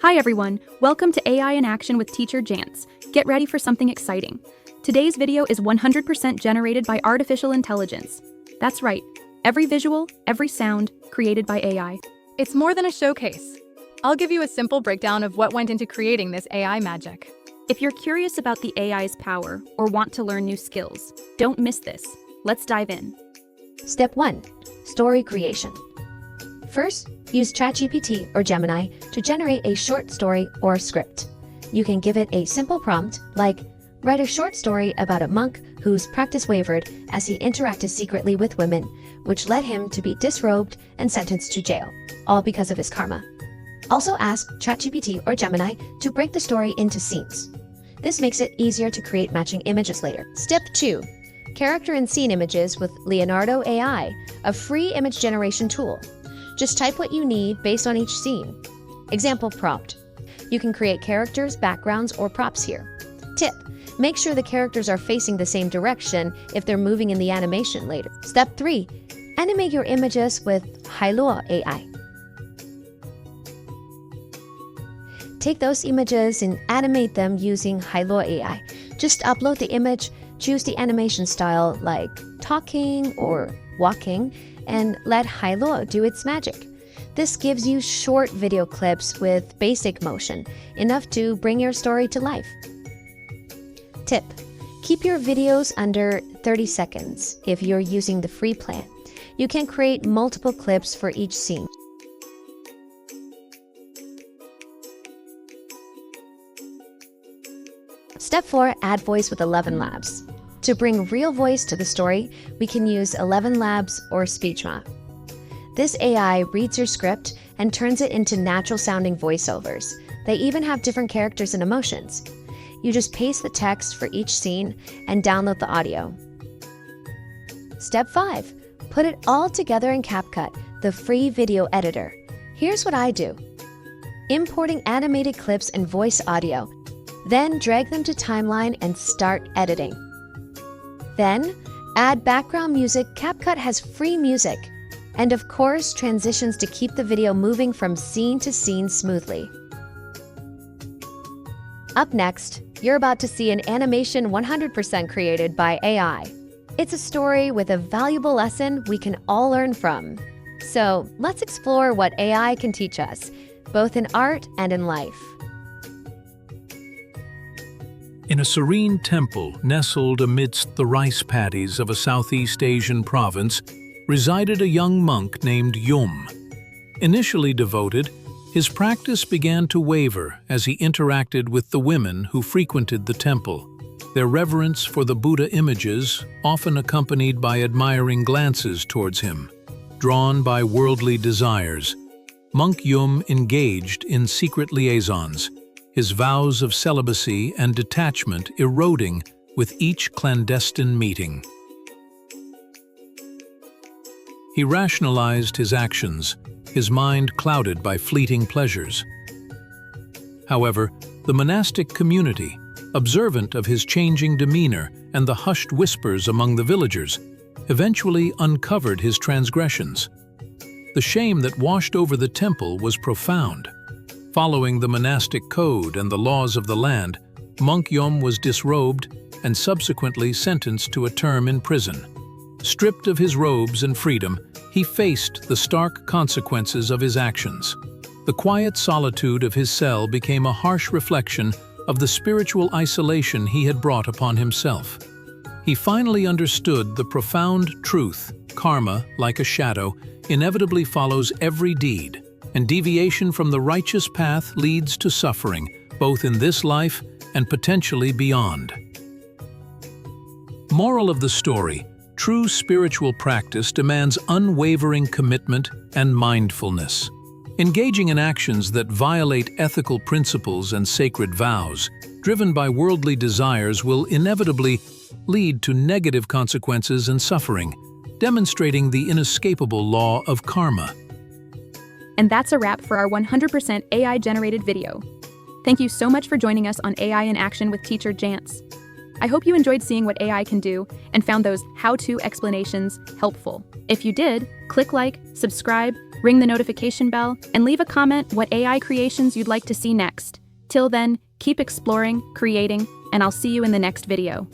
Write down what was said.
Hi everyone, welcome to AI in Action with Teacher Jantz. Get ready for something exciting. Today's video is 100% generated by artificial intelligence. That's right, every visual, every sound, created by AI. It's more than a showcase. I'll give you a simple breakdown of what went into creating this AI magic. If you're curious about the AI's power or want to learn new skills, don't miss this. Let's dive in. Step 1. Story creation. First, use ChatGPT or Gemini to generate a short story or script. You can give it a simple prompt like, write a short story about a monk whose practice wavered as he interacted secretly with women, which led him to be disrobed and sentenced to jail, all because of his karma. Also ask ChatGPT or Gemini to break the story into scenes. This makes it easier to create matching images later. Step 2. Character and scene images with Leonardo AI, a free image generation tool. Just type what you need based on each scene. Example prompt. You can create characters, backgrounds, or props here. Tip. Make sure the characters are facing the same direction if they're moving in the animation later. Step 3. Animate your images with Hailuo AI. Take those images and animate them using Hailuo AI. Just upload the image, choose the animation style like talking or walking, and let Hailuo do its magic. This gives you short video clips with basic motion, enough to bring your story to life. Tip. Keep your videos under 30 seconds if you're using the free plan. You can create multiple clips for each scene. Step 4. Add voice with 11 Labs. To bring real voice to the story, we can use 11 Labs or SpeechMa. This AI reads your script and turns it into natural-sounding voiceovers. They even have different characters and emotions. You just paste the text for each scene and download the audio. Step 5. Put it all together in CapCut, the free video editor. Here's what I do. Importing animated clips and voice audio. Then drag them to timeline and start editing. Then, add background music. CapCut has free music. And of course, transitions to keep the video moving from scene to scene smoothly. Up next, you're about to see an animation 100% created by AI. It's a story with a valuable lesson we can all learn from. So, let's explore what AI can teach us, both in art and in life. In a serene temple nestled amidst the rice paddies of a Southeast Asian province resided a young monk named Yum. Initially devoted, his practice began to waver as he interacted with the women who frequented the temple. Their reverence for the Buddha images, often accompanied by admiring glances towards him. Drawn by worldly desires, Monk Yum engaged in secret liaisons, his vows of celibacy and detachment eroding with each clandestine meeting. He rationalized his actions, his mind clouded by fleeting pleasures. However, the monastic community, observant of his changing demeanor and the hushed whispers among the villagers, eventually uncovered his transgressions. The shame that washed over the temple was profound. Following the monastic code and the laws of the land, Monk Yum was disrobed and subsequently sentenced to a term in prison. Stripped of his robes and freedom, he faced the stark consequences of his actions. The quiet solitude of his cell became a harsh reflection of the spiritual isolation he had brought upon himself. He finally understood the profound truth: karma, like a shadow, inevitably follows every deed, and deviation from the righteous path leads to suffering, both in this life and potentially beyond. Moral of the story: true spiritual practice demands unwavering commitment and mindfulness. Engaging in actions that violate ethical principles and sacred vows, driven by worldly desires, will inevitably lead to negative consequences and suffering, demonstrating the inescapable law of karma. And that's a wrap for our 100% AI-generated video. Thank you so much for joining us on AI in Action with Teacher Jantz. I hope you enjoyed seeing what AI can do and found those how-to explanations helpful. If you did, click like, subscribe, ring the notification bell, and leave a comment what AI creations you'd like to see next. Till then, keep exploring, creating, and I'll see you in the next video.